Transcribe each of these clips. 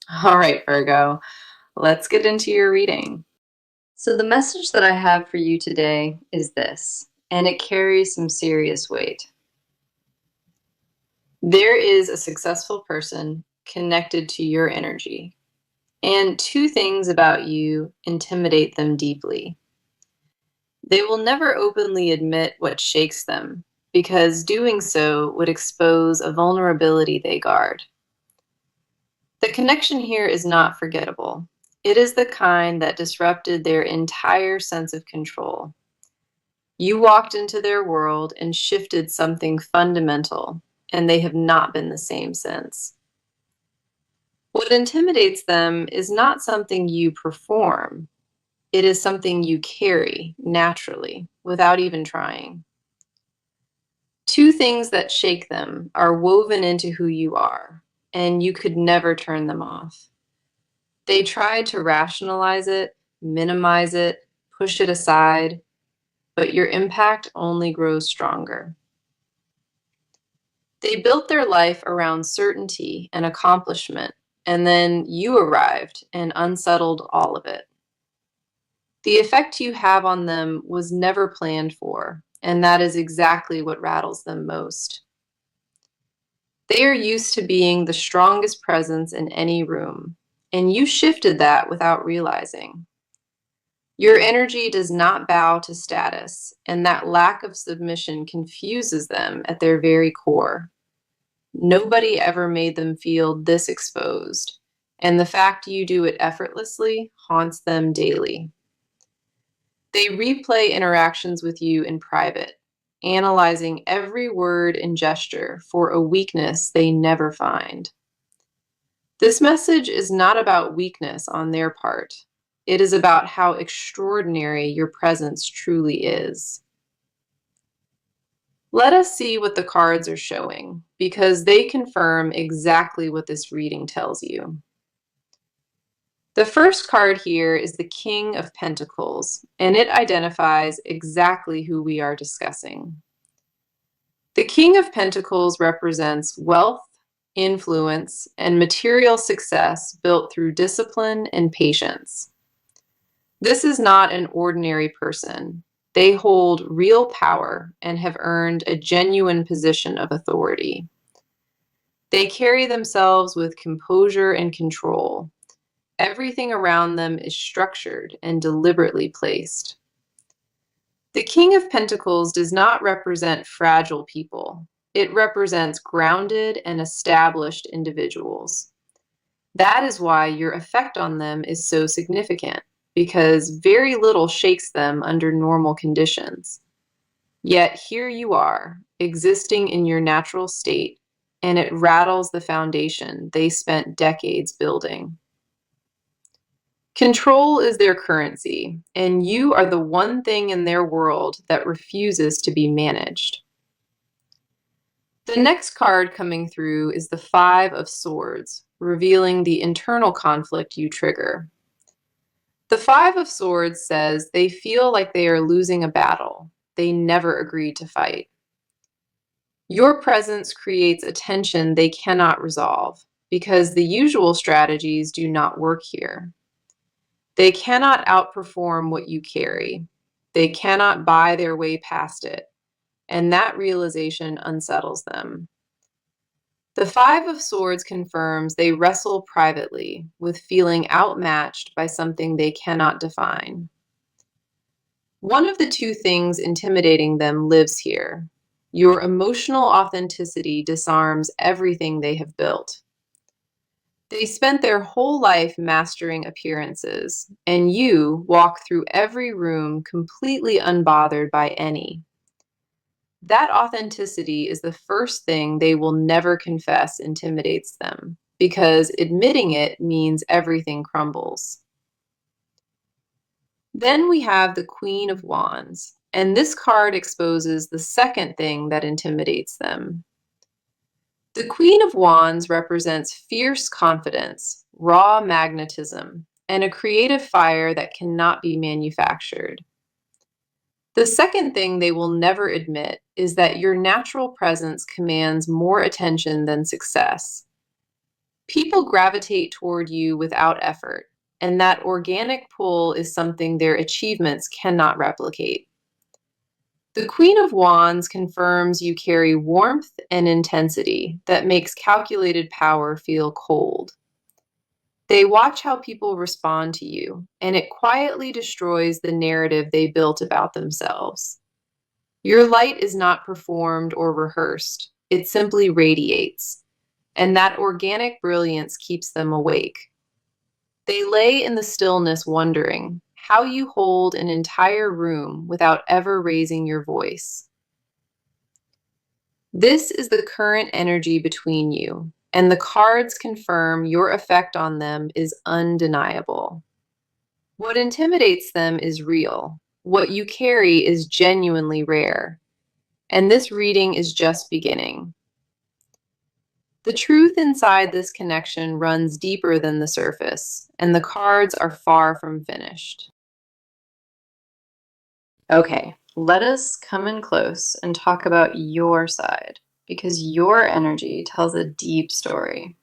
All right, Virgo, let's get into your reading. So, the message that I have for you today is this, and it carries some serious weight. There is a successful person connected to your energy, and two things about you intimidate them deeply. They will never openly admit what shakes them, because doing so would expose a vulnerability they guard. The connection here is not forgettable. It is the kind that disrupted their entire sense of control. You walked into their world and shifted something fundamental, and they have not been the same since. What intimidates them is not something you perform, it is something you carry naturally without even trying. Two things that shake them are woven into who you are, and you could never turn them off. They tried to rationalize it, minimize it, push it aside, but your impact only grows stronger. They built their life around certainty and accomplishment, and then you arrived and unsettled all of it. The effect you have on them was never planned for, and that is exactly what rattles them most. They are used to being the strongest presence in any room, and you shifted that without realizing. Your energy does not bow to status, and that lack of submission confuses them at their very core. Nobody ever made them feel this exposed, and the fact you do it effortlessly haunts them daily. They replay interactions with you in private, analyzing every word and gesture for a weakness they never find. This message is not about weakness on their part. It is about how extraordinary your presence truly is. Let us see what the cards are showing, because they confirm exactly what this reading tells you. The first card here is the King of Pentacles, and it identifies exactly who we are discussing. The King of Pentacles represents wealth, influence, and material success built through discipline and patience. This is not an ordinary person. They hold real power and have earned a genuine position of authority. They carry themselves with composure and control. Everything around them is structured and deliberately placed. The King of Pentacles does not represent fragile people. It represents grounded and established individuals. That is why your effect on them is so significant, because very little shakes them under normal conditions. Yet here you are, existing in your natural state, and it rattles the foundation they spent decades building. Control is their currency, and you are the one thing in their world that refuses to be managed. The next card coming through is the Five of Swords, revealing the internal conflict you trigger. The Five of Swords says they feel like they are losing a battle they never agreed to fight. Your presence creates a tension they cannot resolve, because the usual strategies do not work here. They cannot outperform what you carry. They cannot buy their way past it, and that realization unsettles them. The Five of Swords confirms they wrestle privately with feeling outmatched by something they cannot define. One of the two things intimidating them lives here. Your emotional authenticity disarms everything they have built. They spent their whole life mastering appearances, and you walk through every room completely unbothered by any. That authenticity is the first thing they will never confess intimidates them, because admitting it means everything crumbles. Then we have the Queen of Wands, and this card exposes the second thing that intimidates them. The Queen of Wands represents fierce confidence, raw magnetism, and a creative fire that cannot be manufactured. The second thing they will never admit is that your natural presence commands more attention than success. People gravitate toward you without effort, and that organic pull is something their achievements cannot replicate. The Queen of Wands confirms you carry warmth and intensity that makes calculated power feel cold. They watch how people respond to you, and it quietly destroys the narrative they built about themselves. Your light is not performed or rehearsed, it simply radiates, and that organic brilliance keeps them awake. They lay in the stillness wondering how you hold an entire room without ever raising your voice. This is the current energy between you, and the cards confirm your effect on them is undeniable. What intimidates them is real. What you carry is genuinely rare. And this reading is just beginning. The truth inside this connection runs deeper than the surface, and the cards are far from finished. Okay, let us come in close and talk about your side, because your energy tells a deep story.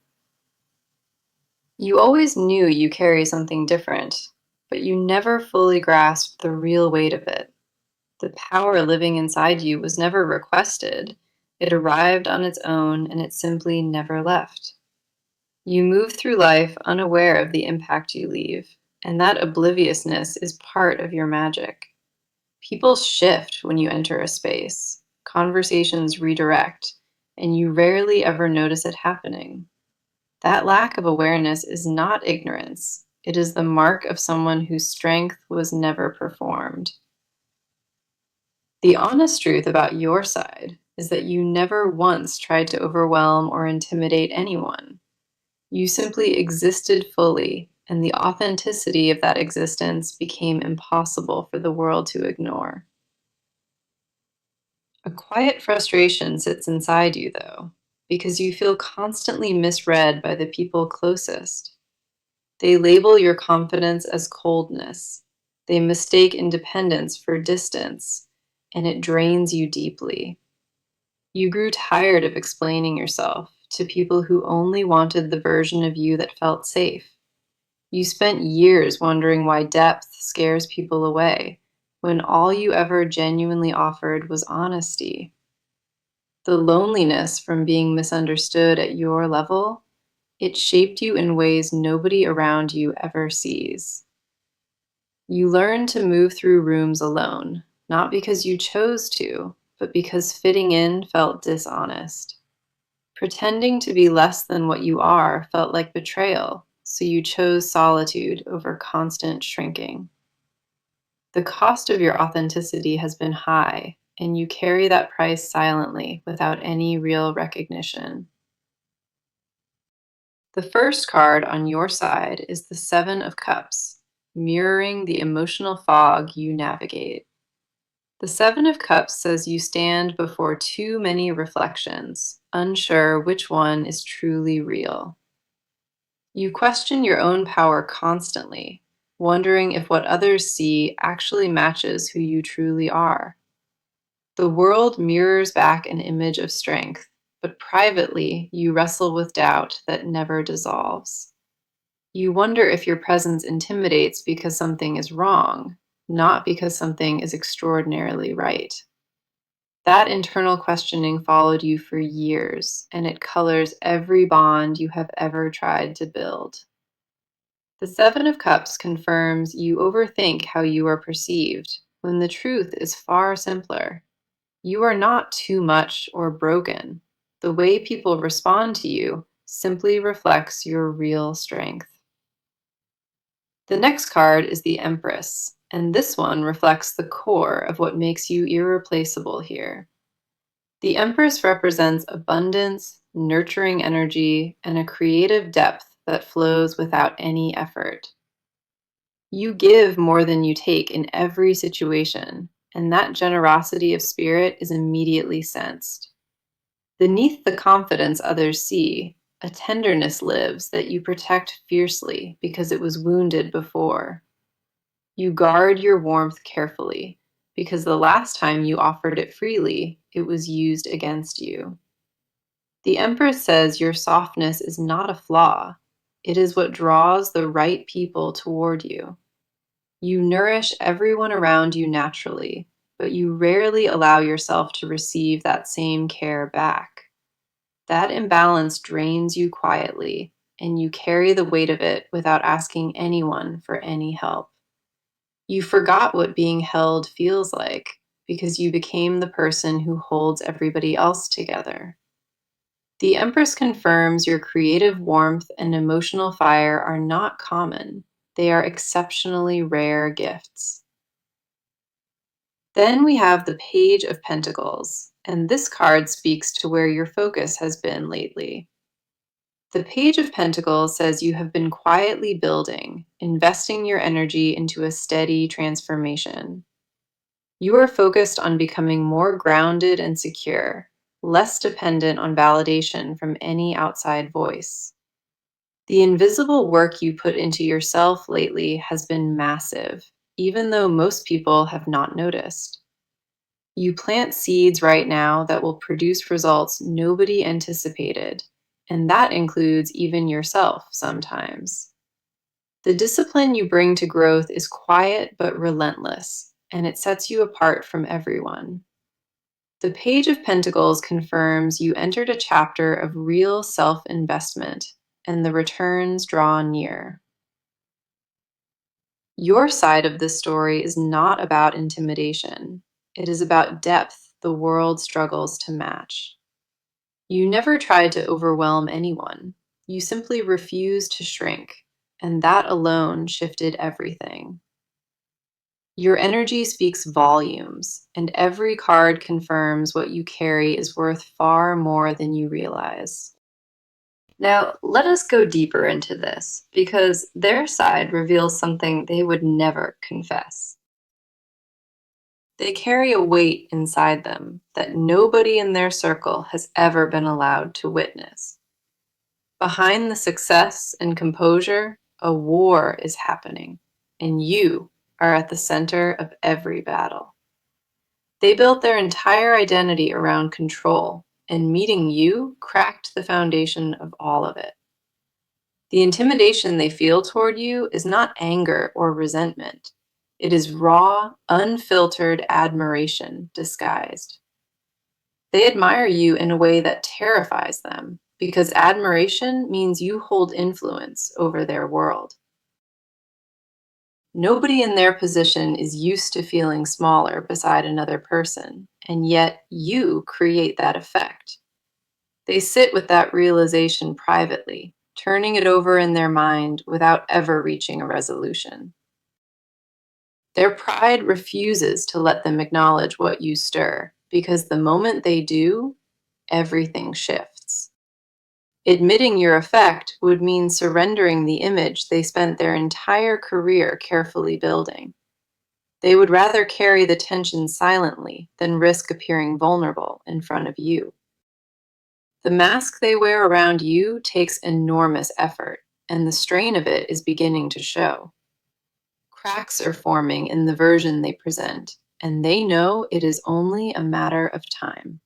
You always knew you carry something different, but you never fully grasped the real weight of it. The power living inside you was never requested. It arrived on its own and it simply never left. You move through life unaware of the impact you leave, and that obliviousness is part of your magic. People shift when you enter a space, conversations redirect, and you rarely ever notice it happening. That lack of awareness is not ignorance, it is the mark of someone whose strength was never performed. The honest truth about your side is that you never once tried to overwhelm or intimidate anyone. You simply existed fully, and the authenticity of that existence became impossible for the world to ignore. A quiet frustration sits inside you, though, because you feel constantly misread by the people closest. They label your confidence as coldness. They mistake independence for distance, and it drains you deeply. You grew tired of explaining yourself to people who only wanted the version of you that felt safe. You spent years wondering why depth scares people away, when all you ever genuinely offered was honesty. The loneliness from being misunderstood at your level, it shaped you in ways nobody around you ever sees. You learned to move through rooms alone, not because you chose to, but because fitting in felt dishonest. Pretending to be less than what you are felt like betrayal, so you chose solitude over constant shrinking. The cost of your authenticity has been high, and you carry that price silently without any real recognition. The first card on your side is the Seven of Cups, mirroring the emotional fog you navigate. The Seven of Cups says you stand before too many reflections, unsure which one is truly real. You question your own power constantly, wondering if what others see actually matches who you truly are. The world mirrors back an image of strength, but privately you wrestle with doubt that never dissolves. You wonder if your presence intimidates because something is wrong, not because something is extraordinarily right. That internal questioning followed you for years, and it colors every bond you have ever tried to build. The Seven of Cups confirms you overthink how you are perceived, when the truth is far simpler. You are not too much or broken. The way people respond to you simply reflects your real strength. The next card is the Empress, and this one reflects the core of what makes you irreplaceable here. The Empress represents abundance, nurturing energy, and a creative depth that flows without any effort. You give more than you take in every situation, and that generosity of spirit is immediately sensed. Beneath the confidence others see, a tenderness lives that you protect fiercely because it was wounded before. You guard your warmth carefully because the last time you offered it freely, it was used against you. The Empress says your softness is not a flaw. It is what draws the right people toward you. You nourish everyone around you naturally, but you rarely allow yourself to receive that same care back. That imbalance drains you quietly, and you carry the weight of it without asking anyone for any help. You forgot what being held feels like because you became the person who holds everybody else together. The Empress confirms your creative warmth and emotional fire are not common. They are exceptionally rare gifts. Then we have the Page of Pentacles, and this card speaks to where your focus has been lately. The Page of Pentacles says you have been quietly building, investing your energy into a steady transformation. You are focused on becoming more grounded and secure, less dependent on validation from any outside voice. The invisible work you put into yourself lately has been massive, even though most people have not noticed. You plant seeds right now that will produce results nobody anticipated, and that includes even yourself sometimes. The discipline you bring to growth is quiet but relentless, and it sets you apart from everyone. The Page of Pentacles confirms you entered a chapter of real self-investment, and the returns draw near. Your side of this story is not about intimidation. It is about depth the world struggles to match. You never tried to overwhelm anyone. You simply refused to shrink, and that alone shifted everything. Your energy speaks volumes, and every card confirms what you carry is worth far more than you realize. Now, let us go deeper into this, because their side reveals something they would never confess. They carry a weight inside them that nobody in their circle has ever been allowed to witness. Behind the success and composure, a war is happening, and you are at the center of every battle. They built their entire identity around control, and meeting you cracked the foundation of all of it. The intimidation they feel toward you is not anger or resentment. It is raw, unfiltered admiration disguised. They admire you in a way that terrifies them because admiration means you hold influence over their world. Nobody in their position is used to feeling smaller beside another person, and yet you create that effect. They sit with that realization privately, turning it over in their mind without ever reaching a resolution. Their pride refuses to let them acknowledge what you stir, because the moment they do, everything shifts. Admitting your effect would mean surrendering the image they spent their entire career carefully building. They would rather carry the tension silently than risk appearing vulnerable in front of you. The mask they wear around you takes enormous effort, and the strain of it is beginning to show. Cracks are forming in the version they present, and they know it is only a matter of time.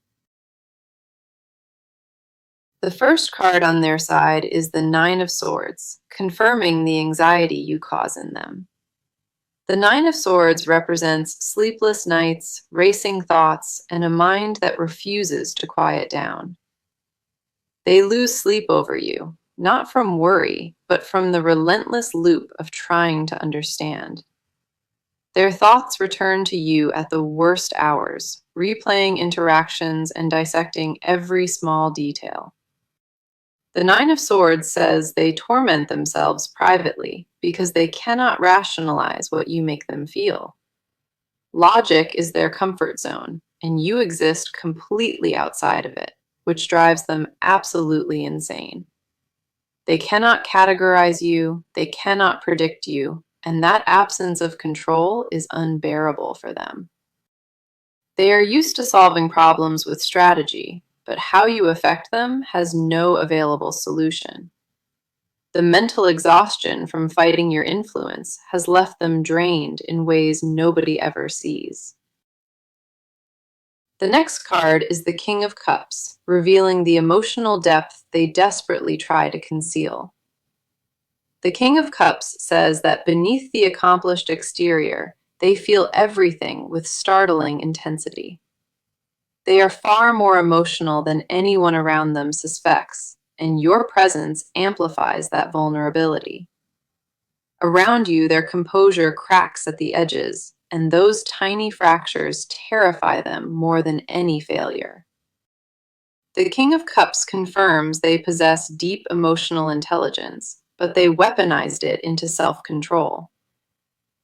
The first card on their side is the Nine of Swords, confirming the anxiety you cause in them. The Nine of Swords represents sleepless nights, racing thoughts, and a mind that refuses to quiet down. They lose sleep over you, not from worry, but from the relentless loop of trying to understand. Their thoughts return to you at the worst hours, replaying interactions and dissecting every small detail. The Nine of Swords says they torment themselves privately because they cannot rationalize what you make them feel. Logic is their comfort zone, and you exist completely outside of it, which drives them absolutely insane. They cannot categorize you, they cannot predict you, and that absence of control is unbearable for them. They are used to solving problems with strategy, but how you affect them has no available solution. The mental exhaustion from fighting your influence has left them drained in ways nobody ever sees. The next card is the King of Cups, revealing the emotional depth they desperately try to conceal. The King of Cups says that beneath the accomplished exterior, they feel everything with startling intensity. They are far more emotional than anyone around them suspects, and your presence amplifies that vulnerability. Around you, their composure cracks at the edges, and those tiny fractures terrify them more than any failure. The King of Cups confirms they possess deep emotional intelligence, but they weaponized it into self control.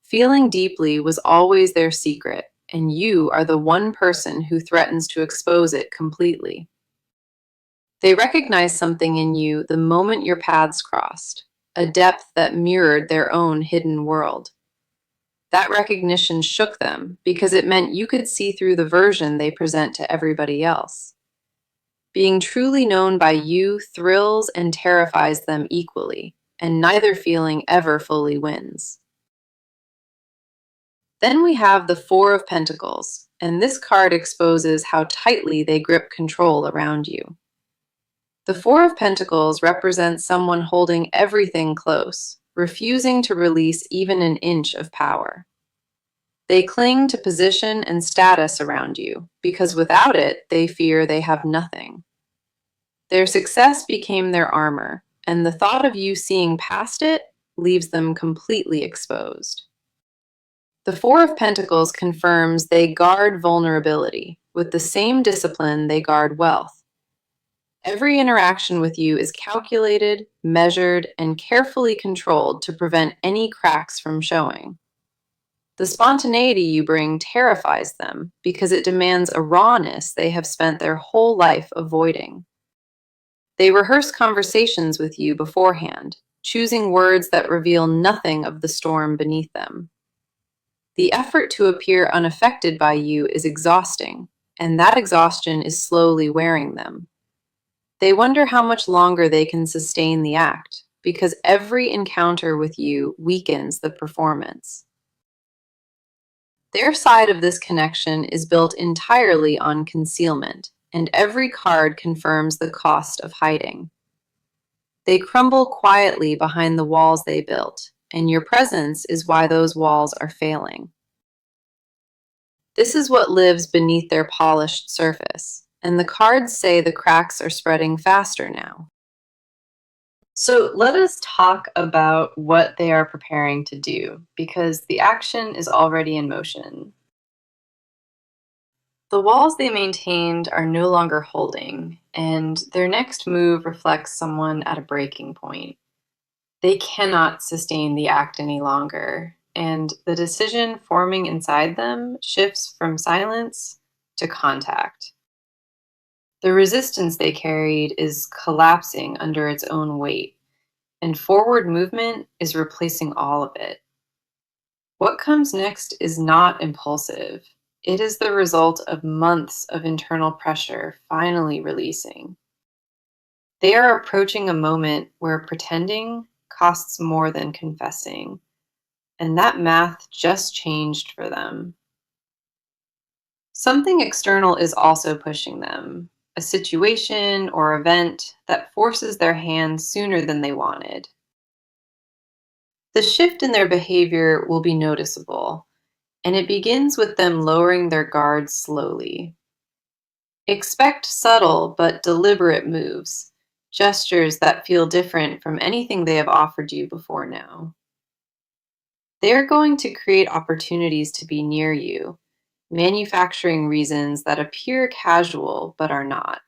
Feeling deeply was always their secret, and you are the one person who threatens to expose it completely. They recognized something in you the moment your paths crossed, a depth that mirrored their own hidden world. That recognition shook them because it meant you could see through the version they present to everybody else. Being truly known by you thrills and terrifies them equally, and neither feeling ever fully wins. Then we have the Four of Pentacles, and this card exposes how tightly they grip control around you. The Four of Pentacles represents someone holding everything close, refusing to release even an inch of power. They cling to position and status around you, because without it, they fear they have nothing. Their success became their armor, and the thought of you seeing past it leaves them completely exposed. The Four of Pentacles confirms they guard vulnerability with the same discipline they guard wealth. Every interaction with you is calculated, measured, and carefully controlled to prevent any cracks from showing. The spontaneity you bring terrifies them because it demands a rawness they have spent their whole life avoiding. They rehearse conversations with you beforehand, choosing words that reveal nothing of the storm beneath them. The effort to appear unaffected by you is exhausting, and that exhaustion is slowly wearing them. They wonder how much longer they can sustain the act, because every encounter with you weakens the performance. Their side of this connection is built entirely on concealment, and every card confirms the cost of hiding. They crumble quietly behind the walls they built, and your presence is why those walls are failing. This is what lives beneath their polished surface, and the cards say the cracks are spreading faster now. So let us talk about what they are preparing to do, because the action is already in motion. The walls they maintained are no longer holding, and their next move reflects someone at a breaking point. They cannot sustain the act any longer, and the decision forming inside them shifts from silence to contact. The resistance they carried is collapsing under its own weight, and forward movement is replacing all of it. What comes next is not impulsive. It is the result of months of internal pressure finally releasing. They are approaching a moment where pretending costs more than confessing, and that math just changed for them. Something external is also pushing them, a situation or event that forces their hand sooner than they wanted. The shift in their behavior will be noticeable, and it begins with them lowering their guards slowly. Expect subtle but deliberate moves, gestures that feel different from anything they have offered you before now. They are going to create opportunities to be near you, manufacturing reasons that appear casual but are not.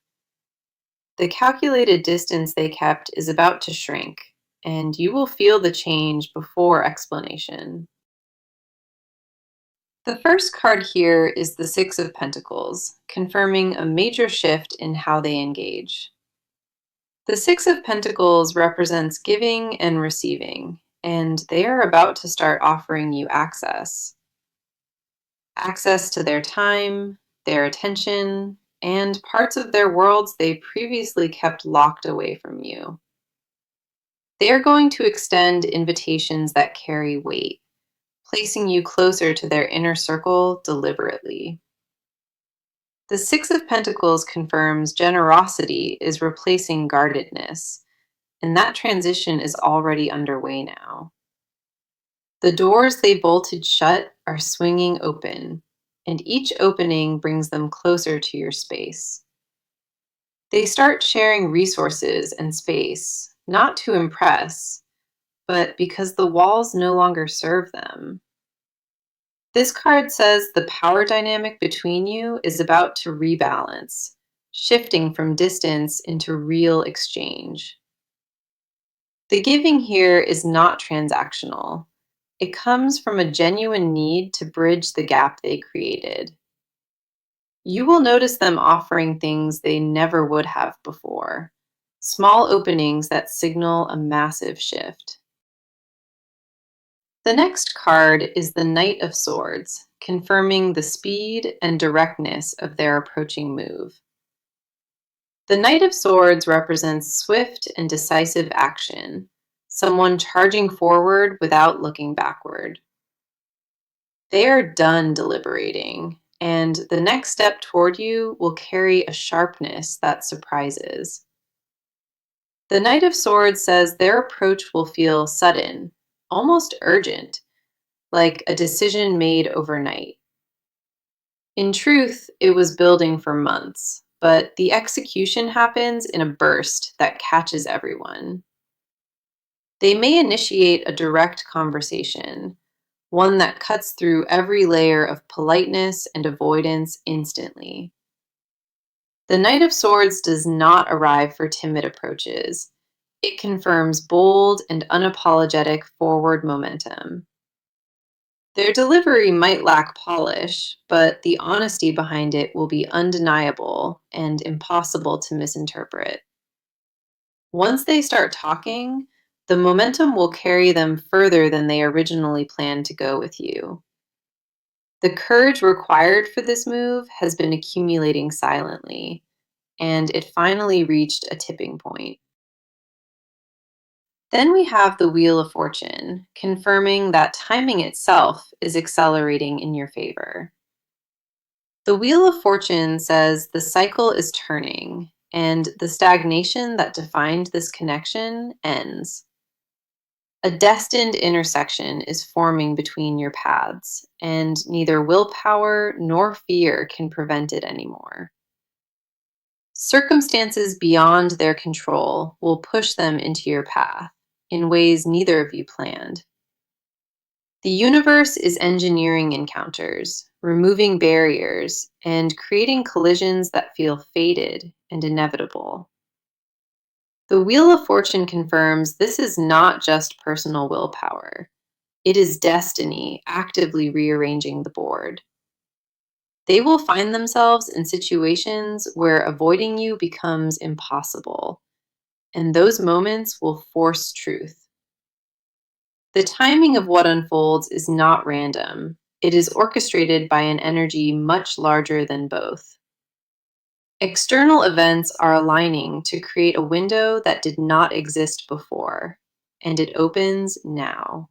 The calculated distance they kept is about to shrink, and you will feel the change before explanation. The first card here is the Six of Pentacles, confirming a major shift in how they engage. The Six of Pentacles represents giving and receiving, and they are about to start offering you access to their time, their attention, and parts of their worlds they previously kept locked away from you. They are going to extend invitations that carry weight, placing you closer to their inner circle deliberately. The Six of Pentacles confirms generosity is replacing guardedness, and that transition is already underway now. The doors they bolted shut are swinging open, and each opening brings them closer to your space. They start sharing resources and space, not to impress, but because the walls no longer serve them. This card says the power dynamic between you is about to rebalance, shifting from distance into real exchange. The giving here is not transactional. It comes from a genuine need to bridge the gap they created. You will notice them offering things they never would have before, small openings that signal a massive shift. The next card is the Knight of Swords, confirming the speed and directness of their approaching move. The Knight of Swords represents swift and decisive action, someone charging forward without looking backward. They are done deliberating, and the next step toward you will carry a sharpness that surprises. The Knight of Swords says their approach will feel sudden, almost urgent, like a decision made overnight. In truth, it was building for months, but the execution happens in a burst that catches everyone. They may initiate a direct conversation, one that cuts through every layer of politeness and avoidance instantly. The Knight of Swords does not arrive for timid approaches. It confirms bold and unapologetic forward momentum. Their delivery might lack polish, but the honesty behind it will be undeniable and impossible to misinterpret. Once they start talking, the momentum will carry them further than they originally planned to go with you. The courage required for this move has been accumulating silently, and it finally reached a tipping point. Then we have the Wheel of Fortune, confirming that timing itself is accelerating in your favor. The Wheel of Fortune says the cycle is turning, and the stagnation that defined this connection ends. A destined intersection is forming between your paths, and neither willpower nor fear can prevent it anymore. Circumstances beyond their control will push them into your path in ways neither of you planned. The universe is engineering encounters, removing barriers, and creating collisions that feel fated and inevitable. The Wheel of Fortune confirms this is not just personal willpower. It is destiny actively rearranging the board. They will find themselves in situations where avoiding you becomes impossible, and those moments will force truth. The timing of what unfolds is not random. It is orchestrated by an energy much larger than both. External events are aligning to create a window that did not exist before, and it opens now.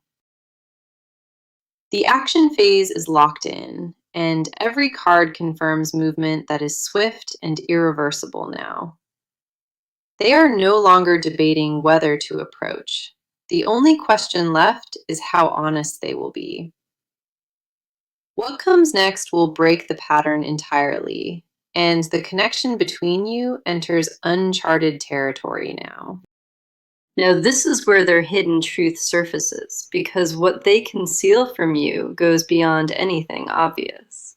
The action phase is locked in, and every card confirms movement that is swift and irreversible now. They are no longer debating whether to approach. The only question left is how honest they will be. What comes next will break the pattern entirely, and the connection between you enters uncharted territory now. Now, this is where their hidden truth surfaces, because what they conceal from you goes beyond anything obvious.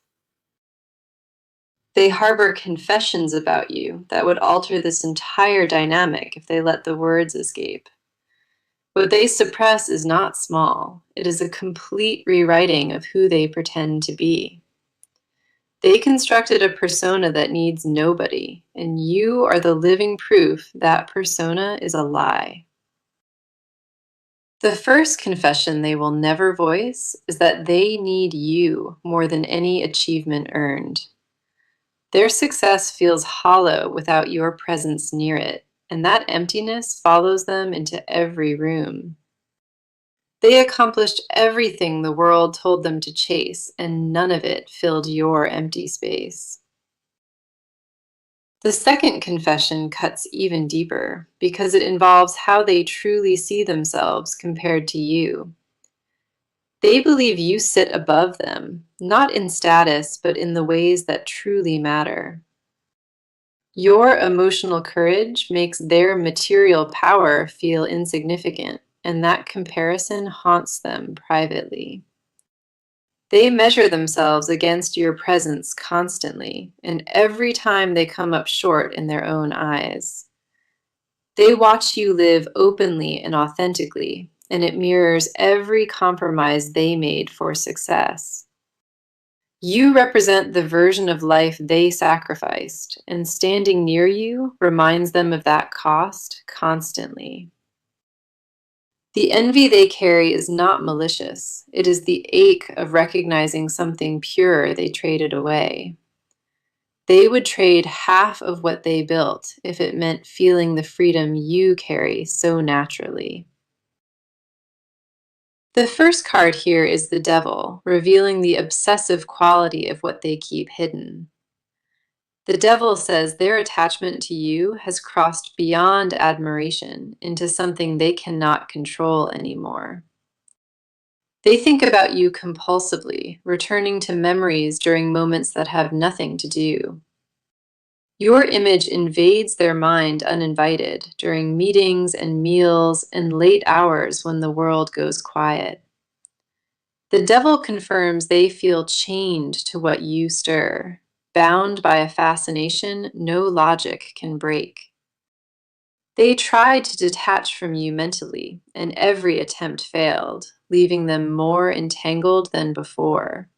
They harbor confessions about you that would alter this entire dynamic if they let the words escape. What they suppress is not small. It is a complete rewriting of who they pretend to be. They constructed a persona that needs nobody, and you are the living proof that persona is a lie. The first confession they will never voice is that they need you more than any achievement earned. Their success feels hollow without your presence near it, and that emptiness follows them into every room. They accomplished everything the world told them to chase, and none of it filled your empty space. The second confession cuts even deeper because it involves how they truly see themselves compared to you. They believe you sit above them, not in status, but in the ways that truly matter. Your emotional courage makes their material power feel insignificant, and that comparison haunts them privately. They measure themselves against your presence constantly, and every time they come up short in their own eyes. They watch you live openly and authentically, and it mirrors every compromise they made for success. You represent the version of life they sacrificed, and standing near you reminds them of that cost constantly. The envy they carry is not malicious, it is the ache of recognizing something pure they traded away. They would trade half of what they built if it meant feeling the freedom you carry so naturally. The first card here is the Devil, revealing the obsessive quality of what they keep hidden. The Devil says their attachment to you has crossed beyond admiration into something they cannot control anymore. They think about you compulsively, returning to memories during moments that have nothing to do. Your image invades their mind uninvited during meetings and meals and late hours when the world goes quiet. The Devil confirms they feel chained to what you stir, bound by a fascination no logic can break. They tried to detach from you mentally, and every attempt failed, leaving them more entangled than before.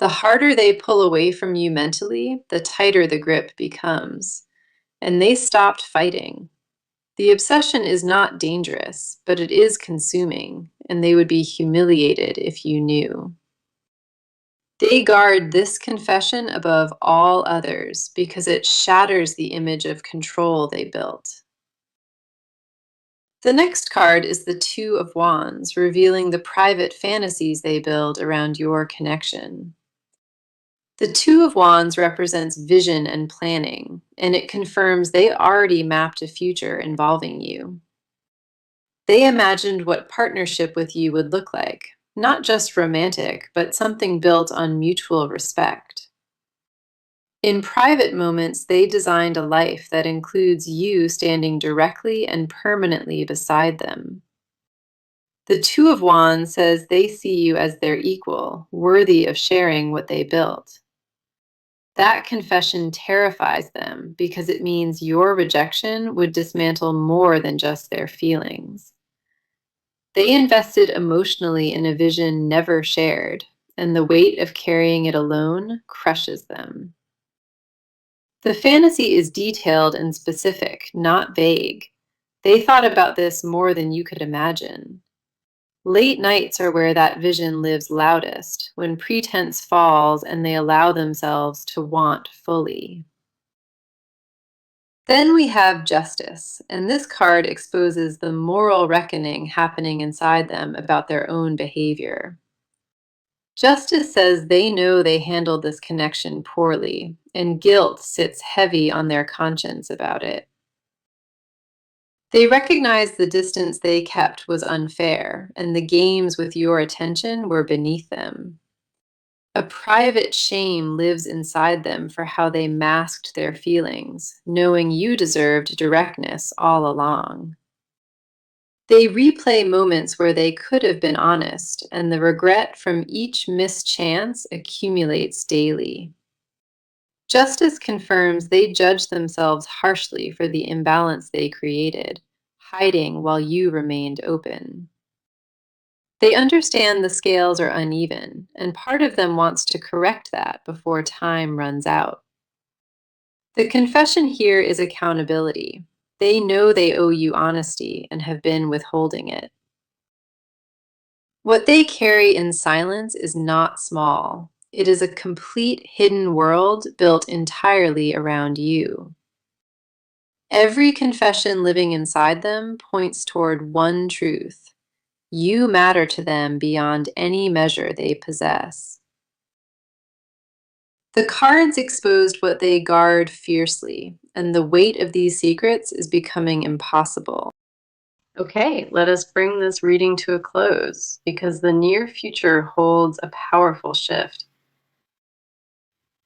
The harder they pull away from you mentally, the tighter the grip becomes, and they stopped fighting. The obsession is not dangerous, but it is consuming, and they would be humiliated if you knew. They guard this confession above all others because it shatters the image of control they built. The next card is the Two of Wands, revealing the private fantasies they build around your connection. The Two of Wands represents vision and planning, and it confirms they already mapped a future involving you. They imagined what partnership with you would look like, not just romantic, but something built on mutual respect. In private moments, they designed a life that includes you standing directly and permanently beside them. The Two of Wands says they see you as their equal, worthy of sharing what they built. That confession terrifies them because it means your rejection would dismantle more than just their feelings. They invested emotionally in a vision never shared, and the weight of carrying it alone crushes them. The fantasy is detailed and specific, not vague. They thought about this more than you could imagine. Late nights are where that vision lives loudest, when pretense falls and they allow themselves to want fully. Then we have Justice, and this card exposes the moral reckoning happening inside them about their own behavior. Justice says they know they handled this connection poorly, and guilt sits heavy on their conscience about it. They recognize the distance they kept was unfair, and the games with your attention were beneath them. A private shame lives inside them for how they masked their feelings, knowing you deserved directness all along. They replay moments where they could have been honest, and the regret from each missed chance accumulates daily. Justice confirms they judged themselves harshly for the imbalance they created, hiding while you remained open. They understand the scales are uneven, and part of them wants to correct that before time runs out. The confession here is accountability. They know they owe you honesty and have been withholding it. What they carry in silence is not small. It is a complete hidden world built entirely around you. Every confession living inside them points toward one truth. You matter to them beyond any measure they possess. The cards exposed what they guard fiercely, and the weight of these secrets is becoming impossible. Okay, let us bring this reading to a close because the near future holds a powerful shift.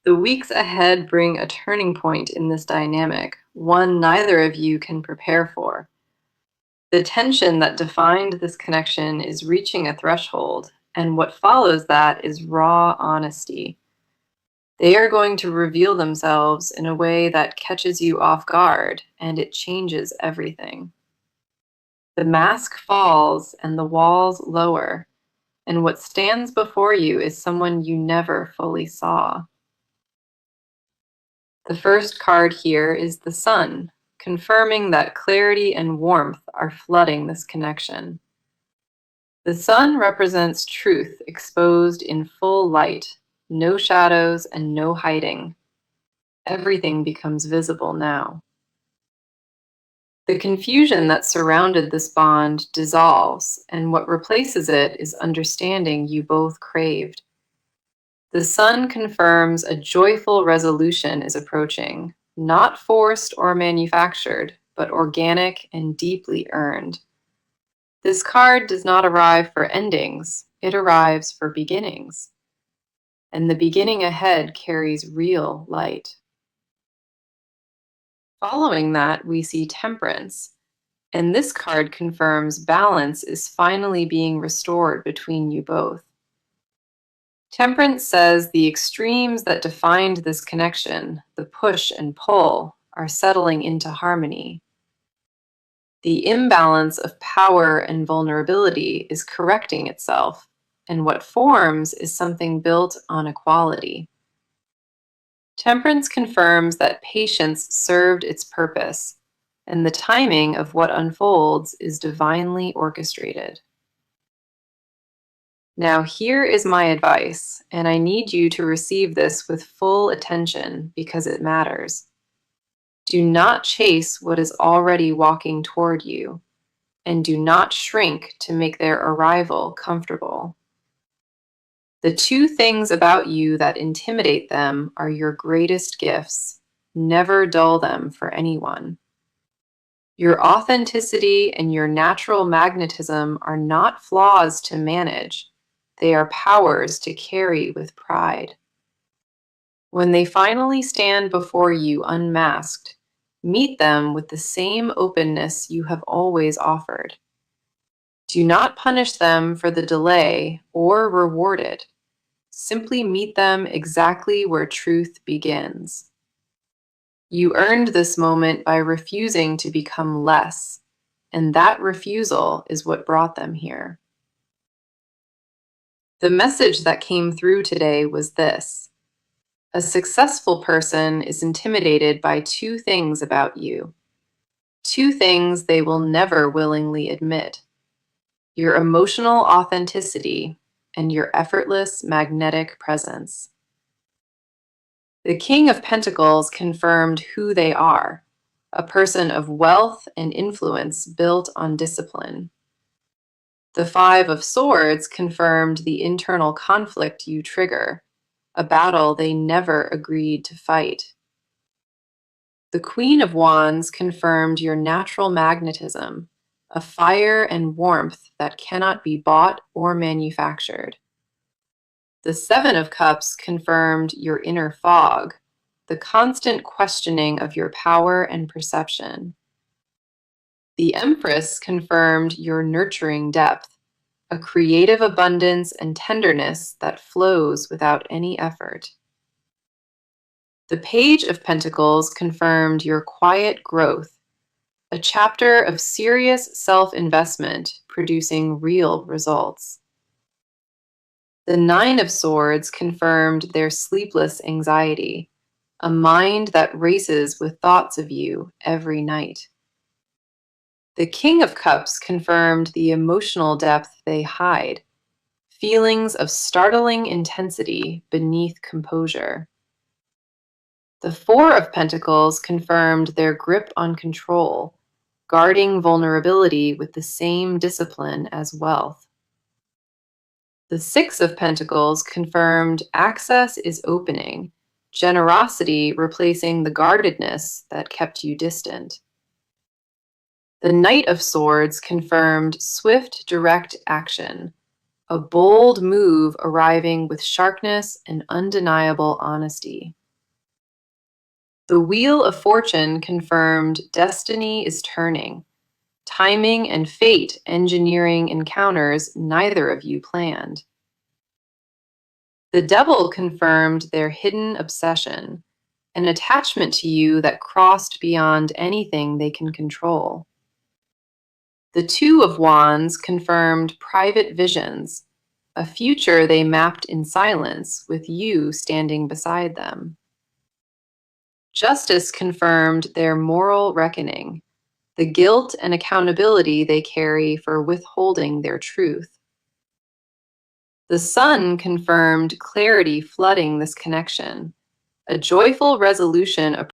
The weeks ahead bring a turning point in this dynamic, one neither of you can prepare for. The tension that defined this connection is reaching a threshold, and what follows that is raw honesty. They are going to reveal themselves in a way that catches you off guard, and it changes everything. The mask falls and the walls lower, and what stands before you is someone you never fully saw. The first card here is the sun, confirming that clarity and warmth are flooding this connection. The sun represents truth exposed in full light, no shadows and no hiding. Everything becomes visible now. The confusion that surrounded this bond dissolves, and what replaces it is understanding you both craved. The sun confirms a joyful resolution is approaching, not forced or manufactured, but organic and deeply earned. This card does not arrive for endings, it arrives for beginnings. And the beginning ahead carries real light. Following that, we see temperance, and this card confirms balance is finally being restored between you both. Temperance says the extremes that defined this connection, the push and pull, are settling into harmony. The imbalance of power and vulnerability is correcting itself, and what forms is something built on equality. Temperance confirms that patience served its purpose, and the timing of what unfolds is divinely orchestrated. Now, here is my advice, and I need you to receive this with full attention because it matters. Do not chase what is already walking toward you, and do not shrink to make their arrival comfortable. The two things about you that intimidate them are your greatest gifts. Never dull them for anyone. Your authenticity and your natural magnetism are not flaws to manage. They are powers to carry with pride. When they finally stand before you unmasked, meet them with the same openness you have always offered. Do not punish them for the delay or reward it. Simply meet them exactly where truth begins. You earned this moment by refusing to become less, and that refusal is what brought them here. The message that came through today was this: a successful person is intimidated by two things about you, two things they will never willingly admit: your emotional authenticity and your effortless magnetic presence. The King of Pentacles confirmed who they are, a person of wealth and influence built on discipline. The Five of Swords confirmed the internal conflict you trigger, a battle they never agreed to fight. The Queen of Wands confirmed your natural magnetism, a fire and warmth that cannot be bought or manufactured. The Seven of Cups confirmed your inner fog, the constant questioning of your power and perception. The Empress confirmed your nurturing depth, a creative abundance and tenderness that flows without any effort. The Page of Pentacles confirmed your quiet growth, a chapter of serious self-investment producing real results. The Nine of Swords confirmed their sleepless anxiety, a mind that races with thoughts of you every night. The King of Cups confirmed the emotional depth they hide, feelings of startling intensity beneath composure. The Four of Pentacles confirmed their grip on control, guarding vulnerability with the same discipline as wealth. The Six of Pentacles confirmed access is opening, generosity replacing the guardedness that kept you distant. The Knight of Swords confirmed swift, direct action, a bold move arriving with sharpness and undeniable honesty. The Wheel of Fortune confirmed destiny is turning, timing and fate engineering encounters neither of you planned. The Devil confirmed their hidden obsession, an attachment to you that crossed beyond anything they can control. The Two of Wands confirmed private visions, a future they mapped in silence with you standing beside them. Justice confirmed their moral reckoning, the guilt and accountability they carry for withholding their truth. The Sun confirmed clarity flooding this connection, a joyful resolution